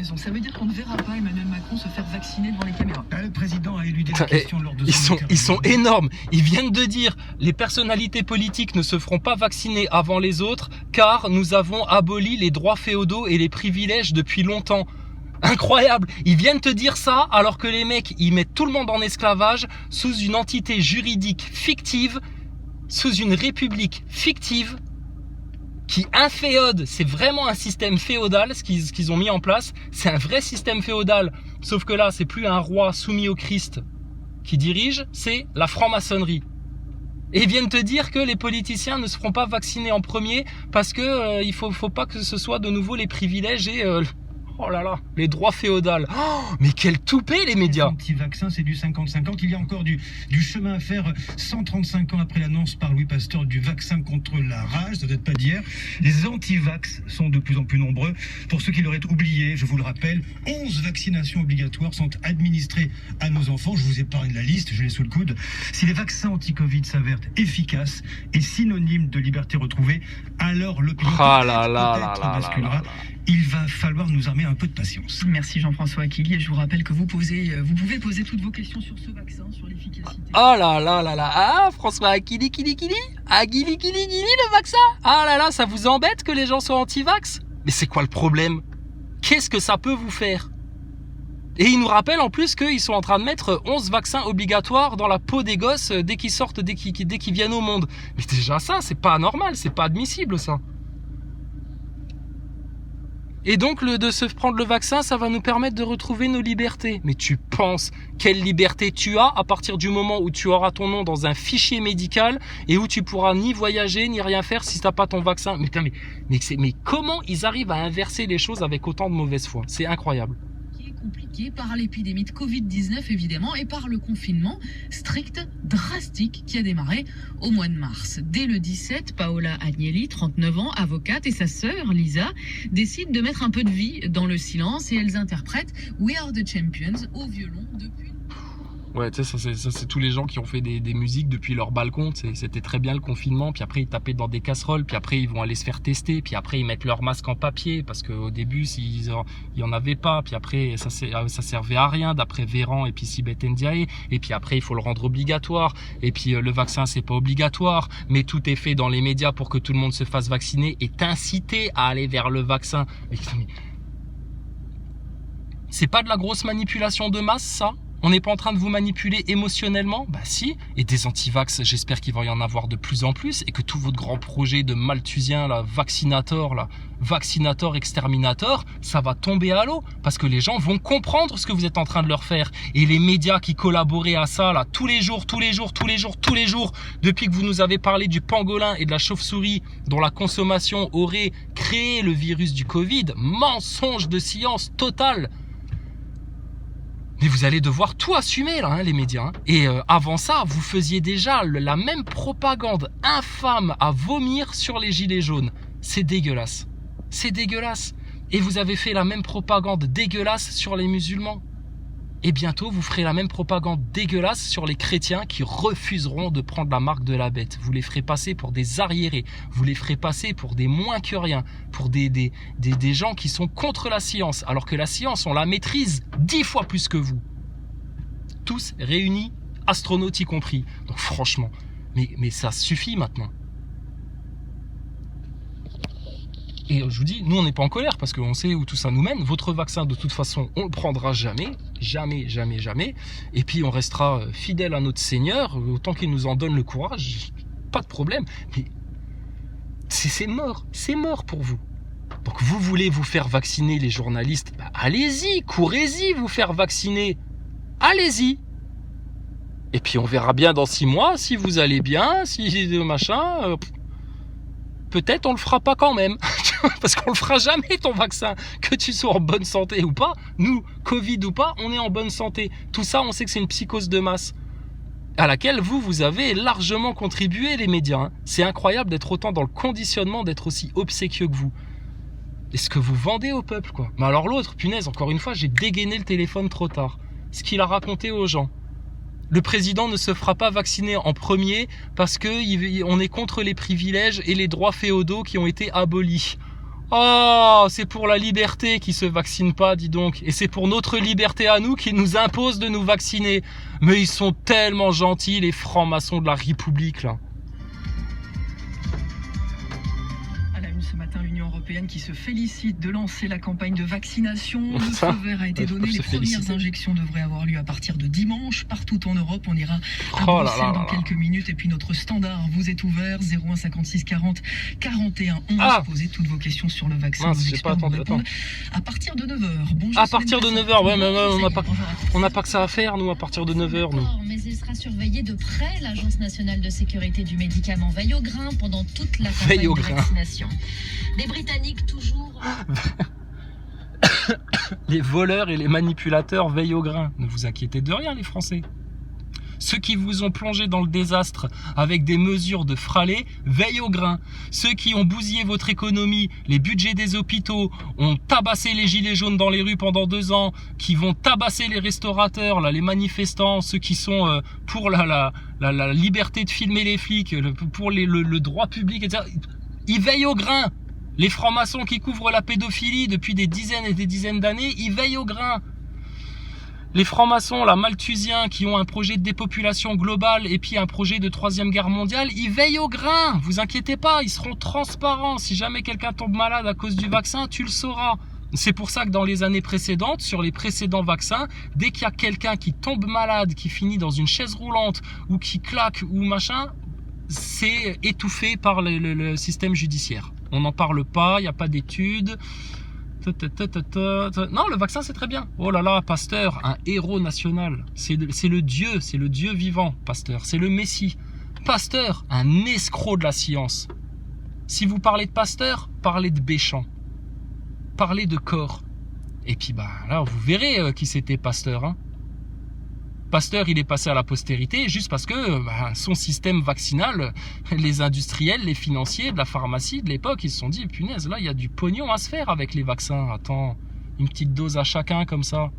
Ça veut dire qu'on ne verra pas Emmanuel Macron se faire vacciner devant les caméras. Le président a éludé la question lors de ils sont énormes. Ils viennent de dire les personnalités politiques ne se feront pas vacciner avant les autres car nous avons aboli les droits féodaux et les privilèges depuis longtemps. Incroyable. Ils viennent te dire ça alors que les mecs, ils mettent tout le monde en esclavage sous une entité juridique fictive, sous une république fictive qui inféode. C'est vraiment un système féodal ce qu'ils ont mis en place. C'est un vrai système féodal. Sauf que là, c'est plus un roi soumis au Christ qui dirige, c'est la franc-maçonnerie. Et ils viennent te dire que les politiciens ne se feront pas vacciner en premier parce que il faut pas que ce soit de nouveau les privilèges et oh là là, les droits féodaux. Oh, mais quel toupet les médias. Les anti-vaccins, c'est du 50-50. Il y a encore du chemin à faire 135 ans après l'annonce par Louis Pasteur du vaccin contre la rage, ça date pas d'hier. Les anti-vax sont de plus en plus nombreux. Pour ceux qui l'auraient oublié, je vous le rappelle, 11 vaccinations obligatoires sont administrées à nos enfants. Je vous épargne la liste, je l'ai sous le coude. Si les vaccins anti-Covid s'avèrent efficaces et synonymes de liberté retrouvée, alors l'opinion peut-être basculera. Il va falloir nous armer un peu de patience. Merci Jean-François Aquili et je vous rappelle que vous pouvez poser toutes vos questions sur ce vaccin, sur l'efficacité. Oh là là là là, ah François Aquili, Aguili, le vaccin. Ah là là, ça vous embête que les gens soient anti-vax? Mais c'est quoi le problème? Qu'est-ce que ça peut vous faire? Et il nous rappelle en plus qu'ils sont en train de mettre 11 vaccins obligatoires dans la peau des gosses dès qu'ils sortent, dès qu'ils viennent au monde. Mais déjà ça, c'est pas normal, c'est pas admissible ça. Et donc, de se prendre le vaccin, ça va nous permettre de retrouver nos libertés. Mais tu penses quelle liberté tu as à partir du moment où tu auras ton nom dans un fichier médical et où tu pourras ni voyager, ni rien faire si t'as pas ton vaccin. Mais comment ils arrivent à inverser les choses avec autant de mauvaise foi? C'est incroyable. Compliqué par l'épidémie de Covid-19 évidemment et par le confinement strict, drastique qui a démarré au mois de mars. Dès le 17, Paola Agnelli, 39 ans, avocate, et sa sœur Lisa décident de mettre un peu de vie dans le silence et elles interprètent We Are the Champions au violon depuis... Ouais, tu sais, ça c'est tous les gens qui ont fait des musiques depuis leur balcon. C'était très bien le confinement. Puis après, ils tapaient dans des casseroles. Puis après, ils vont aller se faire tester. Puis après, ils mettent leur masque en papier parce qu'au début, il y en avait pas. Puis après, ça servait à rien d'après Véran et puis Sibeth Ndiaye. Et puis après, il faut le rendre obligatoire. Et puis le vaccin, c'est pas obligatoire, mais tout est fait dans les médias pour que tout le monde se fasse vacciner et t'inciter à aller vers le vaccin. Mais c'est pas de la grosse manipulation de masse, ça? On n'est pas en train de vous manipuler émotionnellement? Bah si, et des antivax, j'espère qu'il va y en avoir de plus en plus et que tout votre grand projet de malthusien, vaccinator exterminator, ça va tomber à l'eau parce que les gens vont comprendre ce que vous êtes en train de leur faire. Et les médias qui collaboraient à ça, là, tous les jours, depuis que vous nous avez parlé du pangolin et de la chauve-souris dont la consommation aurait créé le virus du Covid, mensonge de science totale. Mais vous allez devoir tout assumer là, les médias. Et avant ça, vous faisiez déjà la même propagande infâme à vomir sur les gilets jaunes. C'est dégueulasse. C'est dégueulasse. Et vous avez fait la même propagande dégueulasse sur les musulmans. Et bientôt, vous ferez la même propagande dégueulasse sur les chrétiens qui refuseront de prendre la marque de la bête. Vous les ferez passer pour des arriérés. Vous les ferez passer pour des moins que rien. Pour des gens qui sont contre la science. Alors que la science, on la maîtrise 10 fois plus que vous. Tous réunis, astronautes y compris. Donc franchement, mais ça suffit maintenant. Et je vous dis, nous on n'est pas en colère parce qu'on sait où tout ça nous mène. Votre vaccin, de toute façon, on le prendra jamais. Jamais, jamais, jamais. Et puis on restera fidèle à notre Seigneur, autant qu'il nous en donne le courage. Pas de problème. Mais c'est mort pour vous. Donc vous voulez vous faire vacciner, les journalistes, bah, allez-y, courez-y vous faire vacciner. Allez-y. Et puis on verra bien dans 6 mois si vous allez bien, si machin... peut-être on le fera pas quand même, parce qu'on le fera jamais ton vaccin, que tu sois en bonne santé ou pas. Nous, Covid ou pas, on est en bonne santé. Tout ça, on sait que c'est une psychose de masse à laquelle vous avez largement contribué, les médias. C'est incroyable d'être autant dans le conditionnement, d'être aussi obséquieux que vous. Et ce que vous vendez au peuple, quoi. Mais alors l'autre, punaise, encore une fois, j'ai dégainé le téléphone trop tard. Ce qu'il a raconté aux gens. Le président ne se fera pas vacciner en premier parce que on est contre les privilèges et les droits féodaux qui ont été abolis. Oh, c'est pour la liberté qui se vaccine pas, dis donc. Et c'est pour notre liberté à nous qui nous impose de nous vacciner. Mais ils sont tellement gentils, les francs-maçons de la République, là. Ce matin, l'Union européenne qui se félicite de lancer la campagne de vaccination. Le feu vert a été donné. Les premières injections devraient avoir lieu à partir de dimanche. Partout en Europe, on ira à Bruxelles dans quelques minutes. Et puis notre standard vous est ouvert. 01 56 40 41 11. Posez toutes vos questions sur le vaccin. Mince, j'ai pas attendu. À partir de 9h. Bonjour. À partir de 9h, ouais, mais on n'a pas que ça à faire, nous, à partir de 9h. Nous. Mais il sera surveillé de près. L'Agence nationale de sécurité du médicament veille au grain pendant toute la campagne de vaccination. Les Britanniques toujours... Les voleurs et les manipulateurs veillent au grain. Ne vous inquiétez de rien, les Français. Ceux qui vous ont plongé dans le désastre avec des mesures de fralets veillent au grain. Ceux qui ont bousillé votre économie, les budgets des hôpitaux, ont tabassé les gilets jaunes dans les rues pendant 2 ans, qui vont tabasser les restaurateurs, là, les manifestants, ceux qui sont pour la liberté de filmer les flics, pour le droit public, etc. Ils veillent au grain. Les francs-maçons qui couvrent la pédophilie depuis des dizaines et des dizaines d'années, ils veillent au grain. Les francs-maçons, là, malthusiens, qui ont un projet de dépopulation globale et puis un projet de 3e guerre mondiale, ils veillent au grain. Vous inquiétez pas, ils seront transparents. Si jamais quelqu'un tombe malade à cause du vaccin, tu le sauras. C'est pour ça que dans les années précédentes, sur les précédents vaccins, dès qu'il y a quelqu'un qui tombe malade, qui finit dans une chaise roulante ou qui claque ou machin, c'est étouffé par le système judiciaire. On n'en parle pas, il n'y a pas d'études. Non, le vaccin c'est très bien. Oh là là, Pasteur, un héros national. C'est le Dieu vivant, Pasteur. C'est le Messie. Pasteur, un escroc de la science. Si vous parlez de Pasteur, parlez de Béchamp. Parlez de Corps. Et puis là, vous verrez qui c'était Pasteur, hein. Pasteur, il est passé à la postérité juste parce que son système vaccinal, les industriels, les financiers de la pharmacie de l'époque, ils se sont dit, punaise, là, il y a du pognon à se faire avec les vaccins. Attends, une petite dose à chacun comme ça.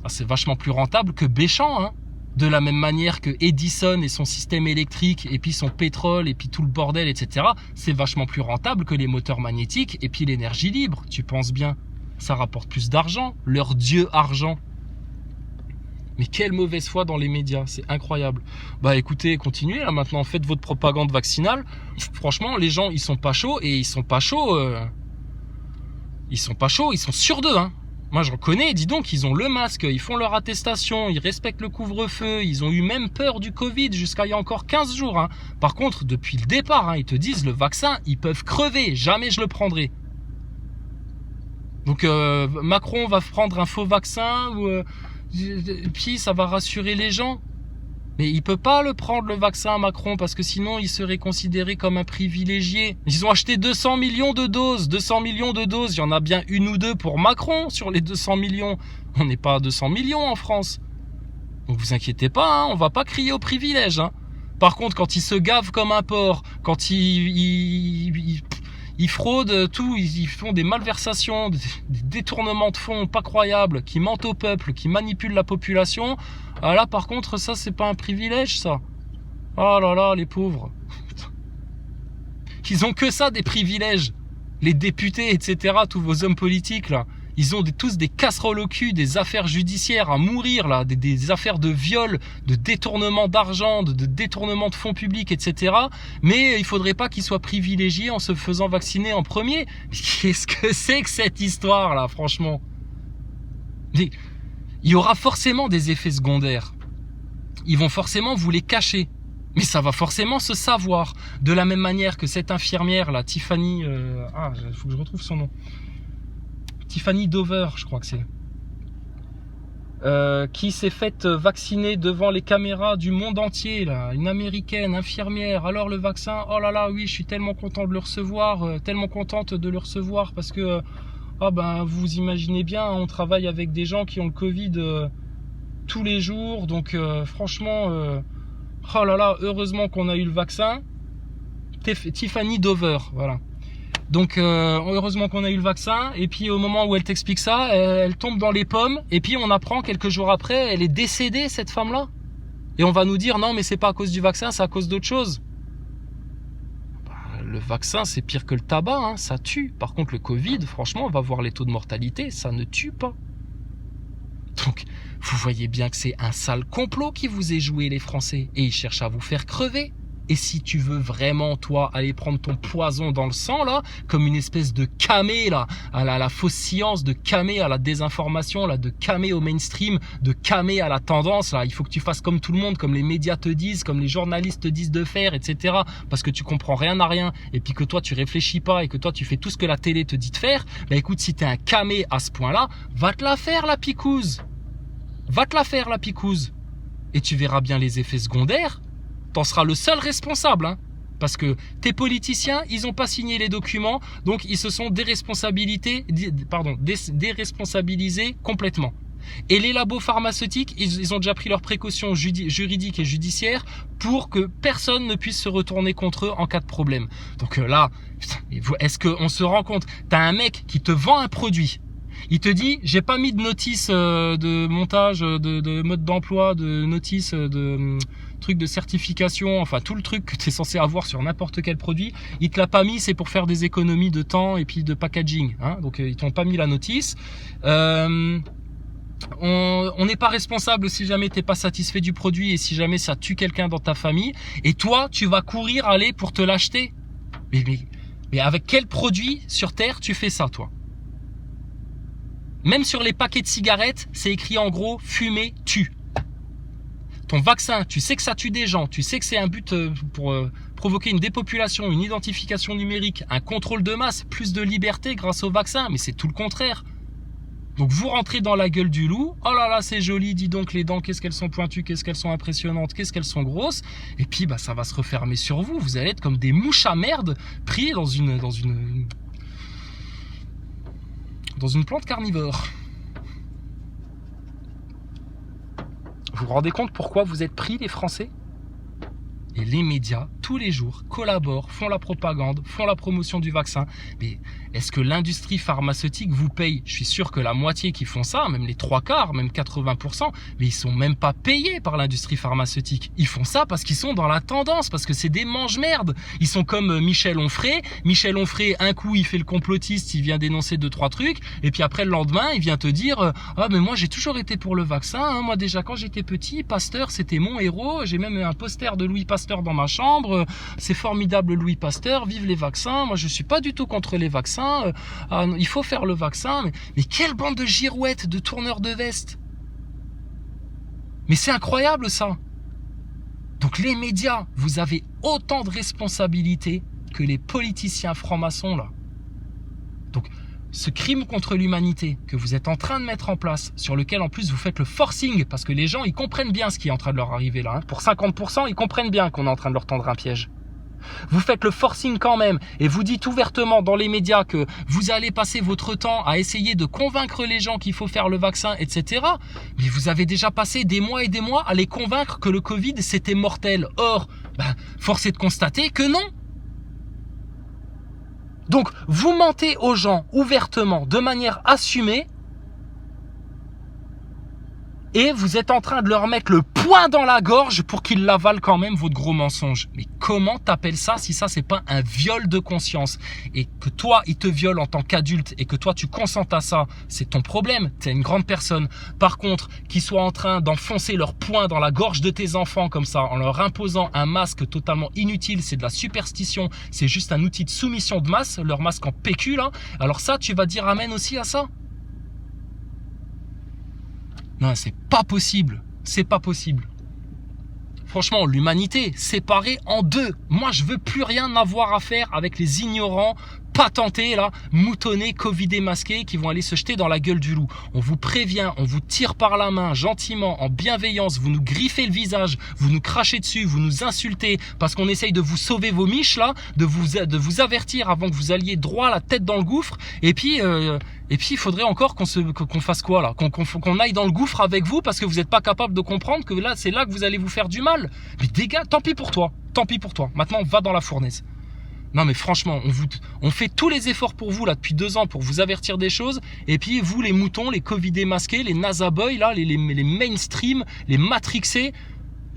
C'est vachement plus rentable que Béchamp, hein. De la même manière que Edison et son système électrique, et puis son pétrole, et puis tout le bordel, etc. C'est vachement plus rentable que les moteurs magnétiques et puis l'énergie libre. Tu penses bien. Ça rapporte plus d'argent. Leur dieu argent. Mais quelle mauvaise foi dans les médias, c'est incroyable. Écoutez, continuez là maintenant, faites votre propagande vaccinale. Franchement, les gens, ils sont pas chauds et ils sont pas chauds. Ils sont pas chauds, ils sont sûrs d'eux, hein. Moi, j'en connais, dis donc, ils ont le masque, ils font leur attestation, ils respectent le couvre-feu, ils ont eu même peur du Covid jusqu'à il y a encore 15 jours, hein. Par contre, depuis le départ, hein, ils te disent, le vaccin, ils peuvent crever, jamais je le prendrai. Donc, Macron va prendre un faux vaccin ou... puis ça va rassurer les gens. Mais il peut pas le prendre le vaccin Macron parce que sinon il serait considéré comme un privilégié. Ils ont acheté 200 millions de doses. 200 millions de doses, il y en a bien 1 ou 2 pour Macron sur les 200 millions. On n'est pas à 200 millions en France. Donc vous inquiétez pas, hein, on va pas crier au privilège. Hein. Par contre, quand ils se gavent comme un porc, quand ils fraudent tout, ils font des malversations, des détournements de fonds pas croyables, qui mentent au peuple, qui manipulent la population. Ah là, par contre, ça, c'est pas un privilège, ça. Oh là là, les pauvres. Ils ont que ça, des privilèges. Les députés, etc., tous vos hommes politiques, là. Ils ont tous des casseroles au cul, des affaires judiciaires à mourir, là, des affaires de viol, de détournement d'argent, de détournement de fonds publics, etc. Mais il faudrait pas qu'ils soient privilégiés en se faisant vacciner en premier. Qu'est-ce que c'est que cette histoire, là, franchement? Il y aura forcément des effets secondaires. Ils vont forcément vous les cacher. Mais ça va forcément se savoir. De la même manière que cette infirmière, là, Tiffany... il faut que je retrouve son nom. Tiffany Dover, je crois que c'est. Qui s'est faite vacciner devant les caméras du monde entier, là. Une américaine, infirmière. Alors le vaccin, oh là là, oui, je suis tellement content de le recevoir, tellement contente de le recevoir parce que, vous imaginez bien, on travaille avec des gens qui ont le Covid tous les jours, donc franchement, oh là là, heureusement qu'on a eu le vaccin. Tiffany Dover, voilà. Donc heureusement qu'on a eu le vaccin, et puis au moment où elle t'explique ça, elle tombe dans les pommes, et puis on apprend quelques jours après, elle est décédée, cette femme-là. Et on va nous dire, non mais c'est pas à cause du vaccin, c'est à cause d'autre chose. le vaccin, c'est pire que le tabac, hein, ça tue. Par contre, le Covid, franchement, on va voir les taux de mortalité, ça ne tue pas. Donc, vous voyez bien que c'est un sale complot qui vous est joué, les Français, et ils cherchent à vous faire crever. Et si tu veux vraiment, toi, aller prendre ton poison dans le sang, là, comme une espèce de camé, là, à la fausse science, de camé à la désinformation, là, de camé au mainstream, de camé à la tendance, là, il faut que tu fasses comme tout le monde, comme les médias te disent, comme les journalistes te disent de faire, etc. Parce que tu comprends rien à rien, et puis que toi, tu réfléchis pas, et que toi, tu fais tout ce que la télé te dit de faire, bah écoute, si t'es un camé à ce point-là, va te la faire, la picouse. Va te la faire, la picouse. Et tu verras bien les effets secondaires. T'en seras le seul responsable, hein, parce que tes politiciens, ils n'ont pas signé les documents, donc ils se sont déresponsabilisés complètement. Et les labos pharmaceutiques, ils ont déjà pris leurs précautions juridiques et judiciaires pour que personne ne puisse se retourner contre eux en cas de problème. Donc là, est-ce qu'on se rend compte, t'as un mec qui te vend un produit, il te dit, j'ai pas mis de notice de montage, de mode d'emploi, de notice de truc de certification, enfin tout le truc que tu es censé avoir sur n'importe quel produit, il te l'a pas mis, c'est pour faire des économies de temps et puis de packaging, hein, donc ils t'ont pas mis la notice. On n'est pas responsable si jamais t'es pas satisfait du produit et si jamais ça tue quelqu'un dans ta famille, et toi tu vas courir aller pour te l'acheter. Mais avec quel produit sur terre tu fais ça, toi? Même sur les paquets de cigarettes, c'est écrit en gros, fumer tue. Ton vaccin, tu sais que ça tue des gens, tu sais que c'est un but pour provoquer une dépopulation, une identification numérique, un contrôle de masse, plus de liberté grâce au vaccin, mais c'est tout le contraire. Donc vous rentrez dans la gueule du loup, oh là là c'est joli, dis donc les dents, qu'est-ce qu'elles sont pointues, qu'est-ce qu'elles sont impressionnantes, qu'est-ce qu'elles sont grosses, et puis bah ça va se refermer sur vous, vous allez être comme des mouches à merde pris dans une plante carnivore. Vous vous rendez compte pourquoi vous êtes pris, les Français? Et les médias, tous les jours, collaborent, font la propagande, font la promotion du vaccin. Mais est-ce que l'industrie pharmaceutique vous paye? Je suis sûr que la moitié qui font ça, même les 3/4, même 80%, mais ils sont même pas payés par l'industrie pharmaceutique. Ils font ça parce qu'ils sont dans la tendance, parce que c'est des mange-merdes. Ils sont comme Michel Onfray. Michel Onfray, un coup, il fait le complotiste, il vient dénoncer 2-3 trucs, et puis après, le lendemain, il vient te dire « Ah, mais moi, j'ai toujours été pour le vaccin. Hein. Moi, déjà, quand j'étais petit, Pasteur, c'était mon héros. J'ai même un poster de Louis Pasteur dans ma chambre, c'est formidable Louis Pasteur, vive les vaccins, moi je suis pas du tout contre les vaccins, il faut faire le vaccin, mais quelle bande de girouettes, de tourneurs de veste. Mais c'est incroyable ça. Donc les médias, vous avez autant de responsabilités que les politiciens francs-maçons là. Donc ce crime contre l'humanité que vous êtes en train de mettre en place, sur lequel en plus vous faites le forcing, parce que les gens ils comprennent bien ce qui est en train de leur arriver là, hein. Pour 50%, ils comprennent bien qu'on est en train de leur tendre un piège. Vous faites le forcing quand même, et vous dites ouvertement dans les médias que vous allez passer votre temps à essayer de convaincre les gens qu'il faut faire le vaccin, etc. Mais vous avez déjà passé des mois et des mois à les convaincre que le Covid c'était mortel. Or, force est de constater que non. Donc, vous mentez aux gens ouvertement, de manière assumée, et vous êtes en train de leur mettre le poing dans la gorge pour qu'ils l'avalent quand même, votre gros mensonge. Mais comment t'appelles ça si ça, c'est pas un viol de conscience? Et que toi, il te viole en tant qu'adulte et que toi, tu consentes à ça, c'est ton problème. T'es une grande personne. Par contre, qu'ils soient en train d'enfoncer leur poing dans la gorge de tes enfants comme ça, en leur imposant un masque totalement inutile, c'est de la superstition, c'est juste un outil de soumission de masse, leur masque en PQ, là. Alors ça, tu vas dire amen aussi à ça? Non, c'est pas possible. C'est pas possible. Franchement, l'humanité, séparée en deux. Moi, je veux plus rien avoir à faire avec les ignorants, patentés, là, moutonnés, covidés, masqués, qui vont aller se jeter dans la gueule du loup. On vous prévient, on vous tire par la main, gentiment, en bienveillance, vous nous griffez le visage, vous nous crachez dessus, vous nous insultez, parce qu'on essaye de vous sauver vos miches, là, de vous avertir avant que vous alliez droit la tête dans le gouffre, et puis il faudrait encore qu'on fasse quoi, là, qu'on aille dans le gouffre avec vous, parce que vous n'êtes pas capable de comprendre que là, c'est là que vous allez vous faire du mal. Mais dégage, tant pis pour toi, tant pis pour toi. Maintenant, va dans la fournaise. Non mais franchement, on fait tous les efforts pour vous là depuis 2 ans pour vous avertir des choses, et puis vous les moutons, les covidés masqués, les NASA boys là, les mainstream, les matrixés,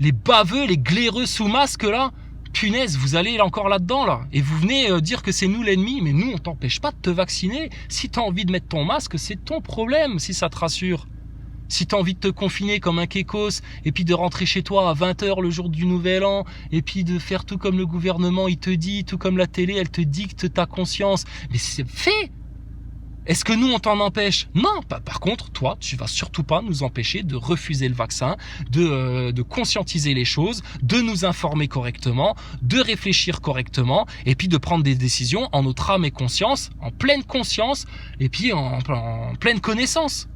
les baveux, les glaireux sous masque là, punaise, vous allez encore là-dedans, là. Et vous venez dire que c'est nous l'ennemi, mais nous, on t'empêche pas de te vacciner. Si t'as envie de mettre ton masque, c'est ton problème, si ça te rassure. Si t'as envie de te confiner comme un kékos, et puis de rentrer chez toi à 20h le jour du Nouvel An, et puis de faire tout comme le gouvernement, il te dit, tout comme la télé, elle te dicte ta conscience. Mais c'est fait! Est-ce que nous, on t'en empêche? Non. Par contre, toi, tu vas surtout pas nous empêcher de refuser le vaccin, de conscientiser les choses, de nous informer correctement, de réfléchir correctement, et puis de prendre des décisions en notre âme et conscience, en pleine conscience, et puis en pleine connaissance.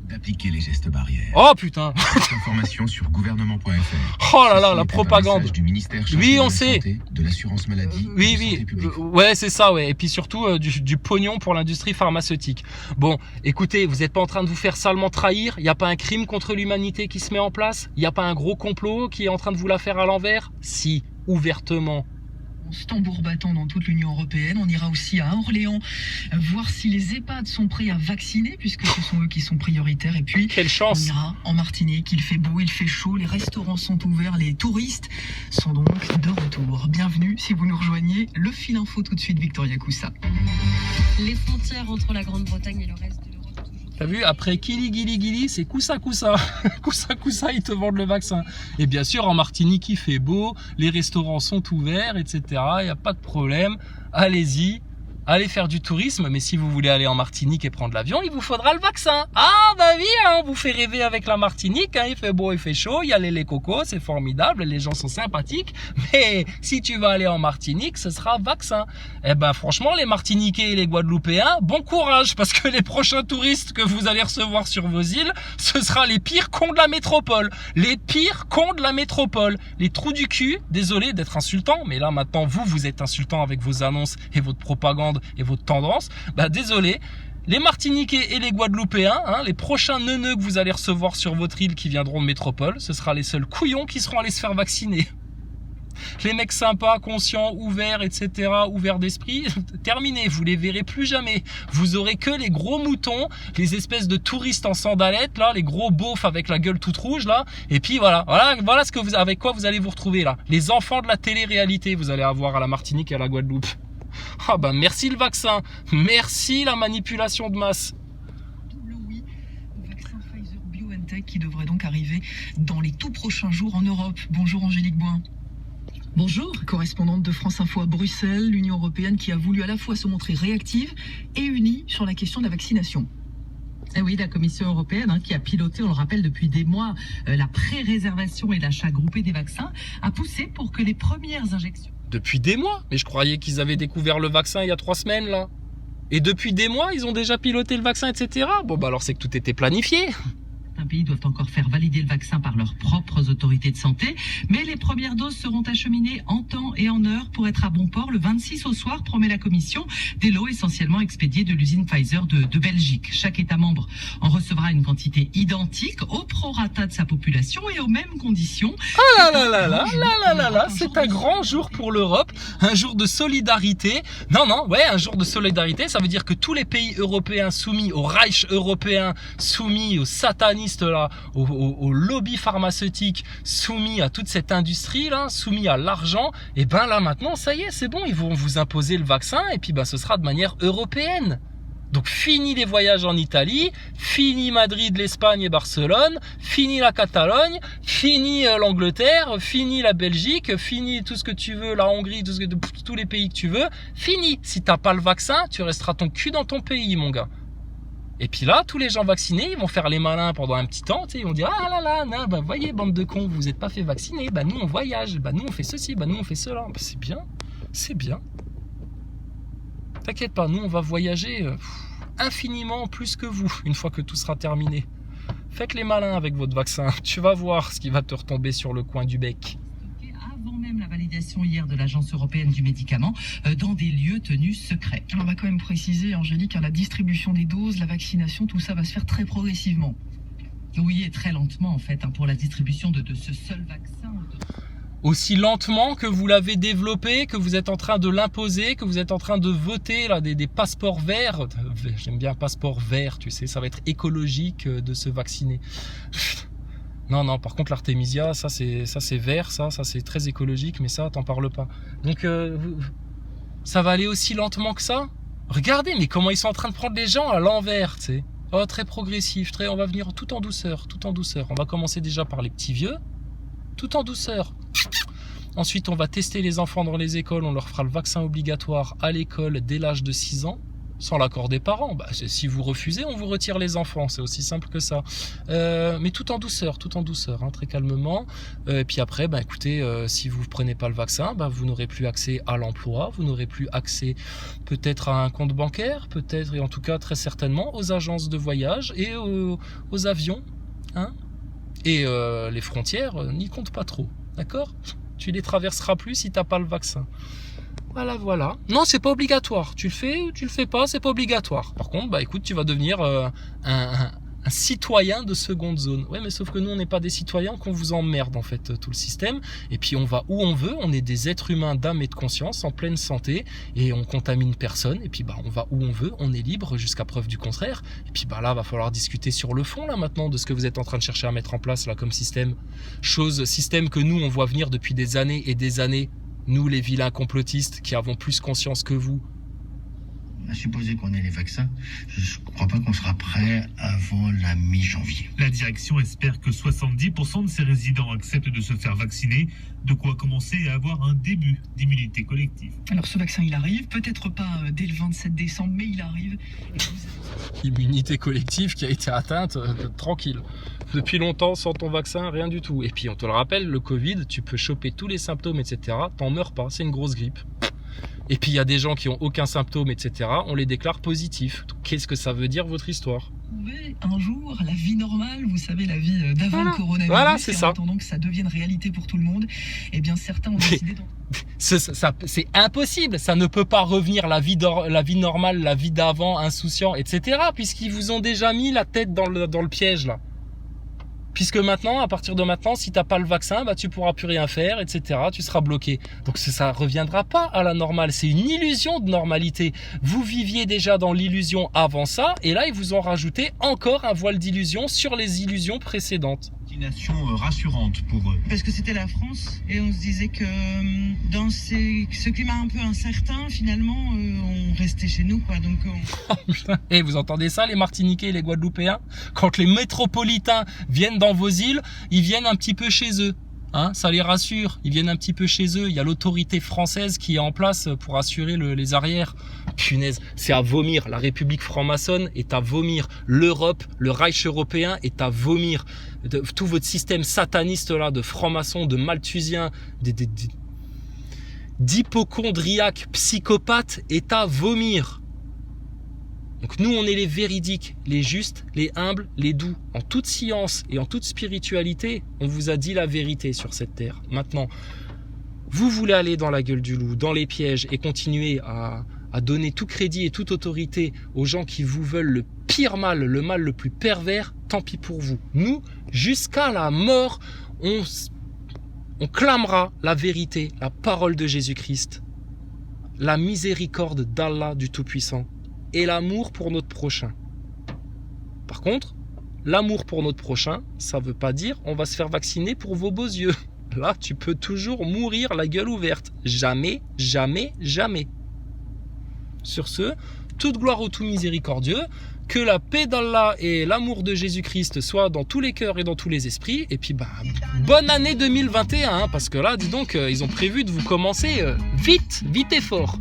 D'appliquer les gestes barrières. Oh putain. Information sur gouvernement.fr. Oh là là, la propagande. Du ministère oui, on de la sait. Santé, de l'assurance maladie. Oui. Ouais, c'est ça, ouais. Et puis surtout du pognon pour l'industrie pharmaceutique. Bon, écoutez, vous n'êtes pas en train de vous faire salement trahir. Il n'y a pas un crime contre l'humanité qui se met en place. Il n'y a pas un gros complot qui est en train de vous la faire à l'envers. Si, ouvertement. Se tambour battant dans toute l'Union européenne. On ira aussi à Orléans voir si les EHPAD sont prêts à vacciner, puisque ce sont eux qui sont prioritaires. Et puis, quelle chance. On ira en Martinique. Il fait beau, il fait chaud, les restaurants sont ouverts, les touristes sont donc de retour. Bienvenue si vous nous rejoignez. Le fil info tout de suite, Victoria Coussa. Les frontières entre la Grande-Bretagne et le reste de l'Europe. T'as vu, après Kili, c'est Koussa. Koussa, ils te vendent le vaccin. Et bien sûr, en Martinique, il fait beau, les restaurants sont ouverts, etc. Il n'y a pas de problème. Allez-y, allez faire du tourisme. Mais si vous voulez aller en Martinique et prendre l'avion, il vous faudra le vaccin. Ah, bah oui, hein, on vous fait rêver avec la Martinique. Hein, il fait beau, il fait chaud, il y a les cocos, c'est formidable, les gens sont sympathiques. Mais si tu vas aller en Martinique, ce sera vaccin. Eh ben, franchement, les Martiniquais et les Guadeloupéens, bon courage, parce que les prochains touristes que vous allez recevoir sur vos îles, ce sera les pires cons de la métropole. Les pires cons de la métropole. Les trous du cul, désolé d'être insultant, mais là, maintenant, vous êtes insultant avec vos annonces et votre propagande et votre tendance. Bah, désolé. Les Martiniquais et les Guadeloupéens, hein, les prochains neuneux que vous allez recevoir sur votre île qui viendront de métropole, ce sera les seuls couillons qui seront allés se faire vacciner. Les mecs sympas, conscients, ouverts, etc., ouverts d'esprit, terminé, vous les verrez plus jamais. Vous aurez que les gros moutons, les espèces de touristes en sandalettes, là, les gros beaufs avec la gueule toute rouge, là, et puis voilà ce que avec quoi vous allez vous retrouver, là. Les enfants de la télé-réalité, vous allez avoir à la Martinique et à la Guadeloupe. Ah bah merci le vaccin, merci la manipulation de masse. Double oui au vaccin Pfizer-BioNTech qui devrait donc arriver dans les tout prochains jours en Europe. Bonjour Angélique Boin. Bonjour. Correspondante de France Info à Bruxelles, l'Union européenne qui a voulu à la fois se montrer réactive et unie sur la question de la vaccination. Eh oui, la Commission européenne, qui a piloté, on le rappelle, depuis des mois, la pré-réservation et l'achat groupé des vaccins, a poussé pour que les premières injections... Depuis des mois? Mais je croyais qu'ils avaient découvert le vaccin il y a 3 semaines, là. Et depuis des mois, ils ont déjà piloté le vaccin, etc. Bon, bah alors c'est que tout était planifié. Certains pays doivent encore faire valider le vaccin par leurs propres autorités de santé, mais les premières doses seront acheminées en temps et en heure pour être à bon port le 26 au soir, promet la Commission, des lots essentiellement expédiés de l'usine Pfizer de Belgique. Chaque État membre en recevra une quantité identique au prorata de sa population et aux mêmes conditions. Ah là, c'est un grand jour pour l'Europe, un jour de solidarité. Un jour de solidarité, ça veut dire que tous les pays européens soumis au Reich européen, soumis aux satanistes là, au lobby pharmaceutique, soumis à toute cette industrie là, soumis à l'argent, et ben là maintenant ça y est, c'est bon, ils vont vous imposer le vaccin et puis ce sera de manière européenne. Donc fini les voyages en Italie, fini Madrid, l'Espagne et Barcelone, fini la Catalogne, fini l'Angleterre, fini la Belgique, fini tout ce que tu veux, la Hongrie, tous les pays que tu veux, fini. Si t'as pas le vaccin, tu resteras ton cul dans ton pays, mon gars. Et puis là, tous les gens vaccinés, ils vont faire les malins pendant un petit temps, ils vont dire « Ah là là, voyez, bande de cons, vous n'êtes pas fait vacciner, nous on voyage, nous on fait ceci, nous on fait cela. » C'est bien. T'inquiète pas, nous on va voyager infiniment plus que vous, une fois que tout sera terminé. Faites les malins avec votre vaccin, tu vas voir ce qui va te retomber sur le coin du bec. Avant même la validation hier de l'Agence européenne du médicament, dans des lieux tenus secrets. On va quand même préciser, Angélique, la distribution des doses, la vaccination, tout ça va se faire très progressivement. Oui, et très lentement en fait, pour la distribution de ce seul vaccin. Aussi lentement que vous l'avez développé, que vous êtes en train de l'imposer, que vous êtes en train de voter là, des passeports verts. J'aime bien passeport vert, tu sais, ça va être écologique de se vacciner. Non, par contre l'artémisia, ça c'est vert, ça c'est très écologique, mais ça t'en parles pas. Donc ça va aller aussi lentement que ça? Regardez, mais comment ils sont en train de prendre les gens à l'envers, tu sais. Oh, très progressif, on va venir tout en douceur. On va commencer déjà par les petits vieux, tout en douceur. Ensuite, on va tester les enfants dans les écoles, on leur fera le vaccin obligatoire à l'école dès l'âge de 6 ans. Sans l'accord des parents. Si vous refusez, on vous retire les enfants. C'est aussi simple que ça. Mais tout en douceur, hein, très calmement. Et puis après, écoutez, si vous ne prenez pas le vaccin, vous n'aurez plus accès à l'emploi, vous n'aurez plus accès peut-être à un compte bancaire, peut-être, et en tout cas très certainement, aux agences de voyage et aux avions. Hein, et les frontières n'y comptent pas trop. D'accord ? Tu les traverseras plus si tu n'as pas le vaccin. Voilà. Non, c'est pas obligatoire. Tu le fais ou tu le fais pas, c'est pas obligatoire. Par contre, écoute, tu vas devenir un citoyen de seconde zone. Ouais, mais sauf que nous, on n'est pas des citoyens, qu'on vous emmerde en fait tout le système. Et puis on va où on veut. On est des êtres humains d'âme et de conscience, en pleine santé, et on contamine personne. Et puis on va où on veut. On est libre jusqu'à preuve du contraire. Et puis là, va falloir discuter sur le fond là maintenant de ce que vous êtes en train de chercher à mettre en place là comme système. Système que nous on voit venir depuis des années et des années. Nous, les vilains complotistes qui avons plus conscience que vous. À supposer qu'on ait les vaccins, je ne crois pas qu'on sera prêt avant la mi-janvier. La direction espère que 70% de ses résidents acceptent de se faire vacciner, de quoi commencer à avoir un début d'immunité collective. Alors ce vaccin, il arrive, peut-être pas dès le 27 décembre, mais il arrive. Immunité collective qui a été atteinte, tranquille. Depuis longtemps, sans ton vaccin, rien du tout. Et puis on te le rappelle, le Covid, tu peux choper tous les symptômes, etc. T'en meurs pas, c'est une grosse grippe. Et puis il y a des gens qui ont aucun symptôme, etc. On les déclare positifs. Qu'est-ce que ça veut dire votre histoire? Un jour, la vie normale, vous savez, la vie d'avant le coronavirus, voilà, c'est ça. En attendant que ça devienne réalité pour tout le monde, eh bien certains ont décidé c'est impossible, ça ne peut pas revenir la vie normale, la vie d'avant, insouciant, etc. Puisqu'ils vous ont déjà mis la tête dans le piège là. Puisque maintenant, à partir de maintenant, si t'as pas le vaccin, tu pourras plus rien faire, etc. Tu seras bloqué. Donc ça reviendra pas à la normale. C'est une illusion de normalité. Vous viviez déjà dans l'illusion avant ça, et là ils vous ont rajouté encore un voile d'illusion sur les illusions précédentes. Destination rassurante pour eux. Parce que c'était la France, et on se disait que dans ce climat un peu incertain, finalement, on restait chez nous, quoi. Donc. Et vous entendez ça, les Martiniquais et les Guadeloupéens? Quand les métropolitains viennent dans vos îles, ils viennent un petit peu chez eux. Hein, ça les rassure, ils viennent un petit peu chez eux. Il y a l'autorité française qui est en place pour assurer les arrières. Punaise, c'est à vomir. La République franc-maçonne est à vomir. L'Europe, le Reich européen est à vomir. Tout votre système sataniste là, de francs-maçons, de malthusiens, d'hypochondriaques, psychopathes est à vomir. Donc nous, on est les véridiques, les justes, les humbles, les doux. En toute science et en toute spiritualité, on vous a dit la vérité sur cette terre. Maintenant, vous voulez aller dans la gueule du loup, dans les pièges et continuer à donner tout crédit et toute autorité aux gens qui vous veulent le pire mal, le mal le plus pervers, tant pis pour vous. Nous, jusqu'à la mort, on clamera la vérité, la parole de Jésus-Christ, la miséricorde d'Allah du Tout-Puissant. Et l'amour pour notre prochain. Par contre, l'amour pour notre prochain, ça veut pas dire on va se faire vacciner pour vos beaux yeux. Là, tu peux toujours mourir la gueule ouverte. Jamais, jamais, jamais. Sur ce, toute gloire au tout miséricordieux, que la paix d'Allah et l'amour de Jésus-Christ soient dans tous les cœurs et dans tous les esprits. Et puis, bonne année 2021, hein, parce que là, dis donc, ils ont prévu de vous commencer vite et fort.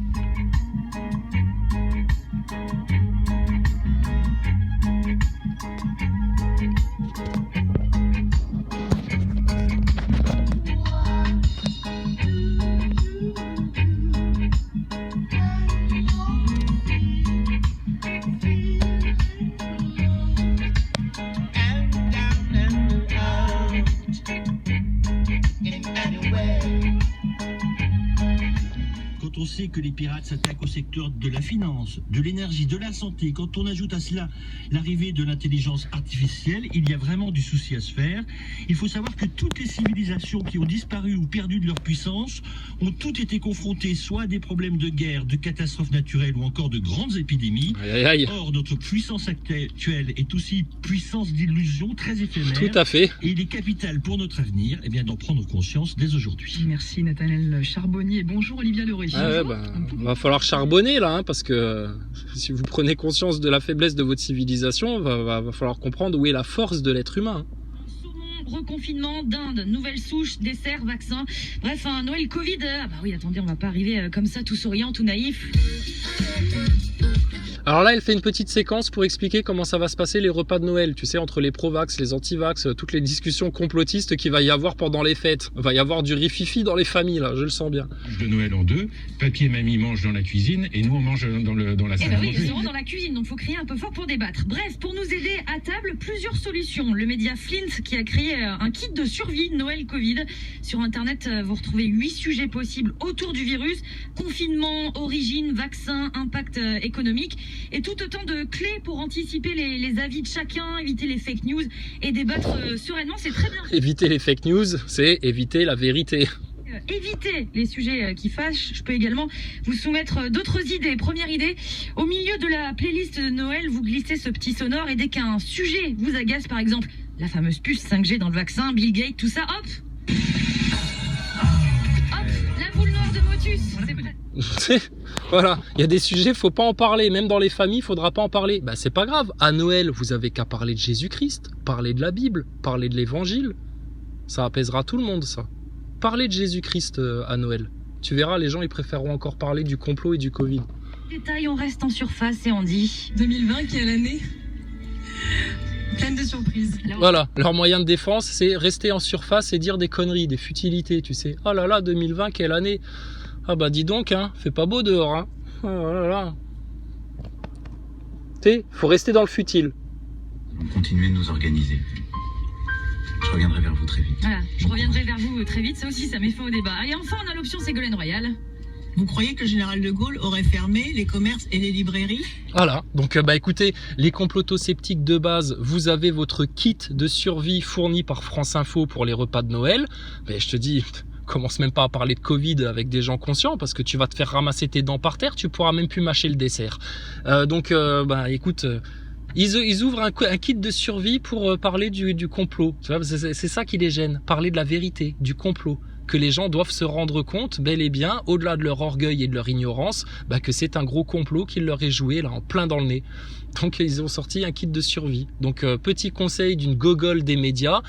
On sait que les pirates s'attaquent au secteur de la finance, de l'énergie, de la santé. Quand on ajoute à cela l'arrivée de l'intelligence artificielle, il y a vraiment du souci à se faire. Il faut savoir que toutes les civilisations qui ont disparu ou perdu de leur puissance ont toutes été confrontées soit à des problèmes de guerre, de catastrophes naturelles ou encore de grandes épidémies. Or, notre puissance actuelle est aussi puissance d'illusion très éphémère. Tout à fait. Et il est capital pour notre avenir d'en prendre conscience dès aujourd'hui. Merci Nathanaël Charbonnier. Bonjour Olivia Leroy. Va falloir charbonner là, parce que si vous prenez conscience de la faiblesse de votre civilisation, va falloir comprendre où est la force de l'être humain. Reconfinement d'Inde, nouvelle souche, dessert, vaccin. Bref, un Noël Covid. Ah bah oui, attendez, on va pas arriver comme ça, tout souriant, tout naïf. Alors là, elle fait une petite séquence pour expliquer comment ça va se passer les repas de Noël. Tu sais, entre les pro-vax, les anti-vax, toutes les discussions complotistes qu'il va y avoir pendant les fêtes. Il va y avoir du rififi dans les familles, là, je le sens bien. De Noël en deux, papy et mamie mangent dans la cuisine et nous on mange dans la salle à manger. Ils seront dans la cuisine, donc faut crier un peu fort pour débattre. Bref, pour nous aider à table, plusieurs solutions. Le média Flint qui a créé un kit de survie Noël Covid. Sur Internet, vous retrouvez 8 sujets possibles autour du virus. Confinement, origine, vaccin, impact économique. Et tout autant de clés pour anticiper les avis de chacun, éviter les fake news et débattre sereinement, c'est très bien. Éviter les fake news, c'est éviter la vérité. Éviter les sujets qui fâchent. Je peux également vous soumettre d'autres idées. Première idée, au milieu de la playlist de Noël, vous glissez ce petit sonore et dès qu'un sujet vous agace, par exemple la fameuse puce 5G dans le vaccin, Bill Gates, tout ça, hop, la boule noire de Motus, c'est prêt. Voilà, il y a des sujets, faut pas en parler, même dans les familles, faudra pas en parler. Bah c'est pas grave, à Noël, vous avez qu'à parler de Jésus-Christ, parler de la Bible, parler de l'évangile. Ça apaisera tout le monde, ça. Parler de Jésus-Christ à Noël. Tu verras, les gens, ils préféreront encore parler du complot et du Covid. Détail, on reste en surface et on dit 2020, quelle année pleine de surprises. Voilà, leur moyen de défense, c'est rester en surface et dire des conneries, des futilités, tu sais. Oh là là, 2020, quelle année. Ah bah dis donc, hein, fait pas beau dehors, hein. Oh là là. Tu sais, faut rester dans le futile. Continuez de nous organiser. Je reviendrai vers vous très vite. Voilà, je reviendrai vers vous très vite, ça aussi ça met fin au débat. Et enfin, on a l'option Ségolène Royal. Vous croyez que le général de Gaulle aurait fermé les commerces et les librairies? Voilà, donc bah écoutez, les comploto-sceptiques de base, vous avez votre kit de survie fourni par France Info pour les repas de Noël. Mais je te dis, commence même pas à parler de Covid avec des gens conscients parce que tu vas te faire ramasser tes dents par terre, tu pourras même plus mâcher le dessert. Bah écoute, ils ouvrent un kit de survie pour parler du complot. Tu vois, c'est ça qui les gêne, parler de la vérité, du complot. Que les gens doivent se rendre compte, bel et bien, au-delà de leur orgueil et de leur ignorance, bah, que c'est un gros complot qui leur est joué là en plein dans le nez. Donc ils ont sorti un kit de survie. Donc petit conseil d'une gogole des médias,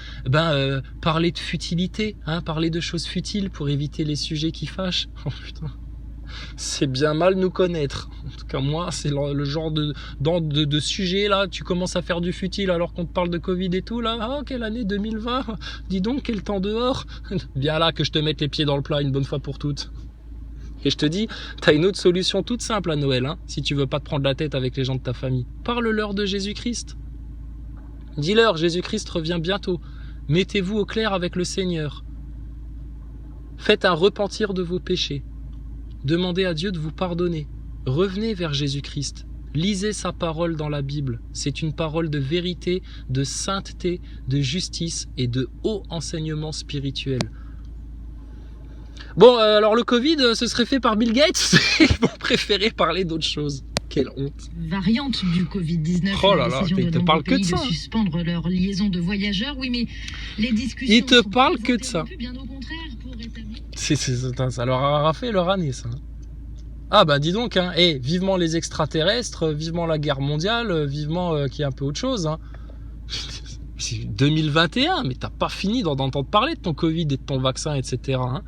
parler de futilité, hein, parler de choses futiles pour éviter les sujets qui fâchent. Oh putain. C'est bien mal nous connaître. En tout cas, moi, c'est le genre de sujet là. Tu commences à faire du futile alors qu'on te parle de Covid et tout là. Ah, quelle année 2020. Dis donc, quel temps dehors. Viens là que je te mette les pieds dans le plat une bonne fois pour toutes. Et je te dis, t'as une autre solution toute simple à Noël, hein, si tu veux pas te prendre la tête avec les gens de ta famille. Parle-leur de Jésus-Christ. Dis-leur, Jésus-Christ revient bientôt. Mettez-vous au clair avec le Seigneur. Faites un repentir de vos péchés. Demandez à Dieu de vous pardonner. Revenez vers Jésus-Christ. Lisez sa parole dans la Bible. C'est une parole de vérité, de sainteté, de justice et de haut enseignement spirituel. Bon, alors le Covid, ce serait fait par Bill Gates. Ils vont préférer parler d'autre chose. Quelle honte. Variante du Covid-19. Oh là là, il te parle que de ça. De suspendre leur liaison de voyageurs. Oui, mais les discussions. Il te parle que de ça. Bien au contraire, pour rétablir... Ça leur aura fait leur année, ça. Ah bah dis donc, hein. Vivement les extraterrestres, vivement la guerre mondiale, vivement qu'il y ait un peu autre chose. Hein. C'est 2021, mais t'as pas fini d'entendre parler de ton Covid et de ton vaccin, etc. Hein.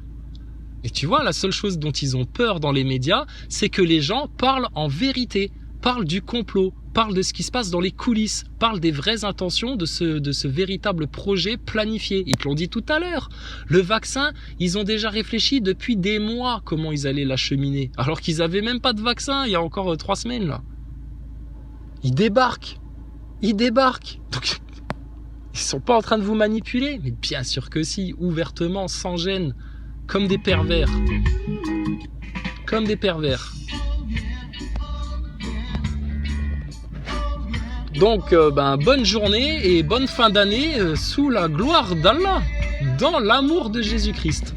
Et tu vois, la seule chose dont ils ont peur dans les médias, c'est que les gens parlent en vérité, parlent du complot, parlent de ce qui se passe dans les coulisses, parlent des vraies intentions de ce véritable projet planifié. Ils te l'ont dit tout à l'heure. Le vaccin, ils ont déjà réfléchi depuis des mois comment ils allaient l'acheminer, alors qu'ils avaient même pas de vaccin il y a encore 3 semaines là. Ils débarquent. Donc, ils sont pas en train de vous manipuler, mais bien sûr que si, ouvertement, sans gêne. Comme des pervers. Comme des pervers. Donc, bonne journée et bonne fin d'année sous la gloire d'Allah, dans l'amour de Jésus-Christ.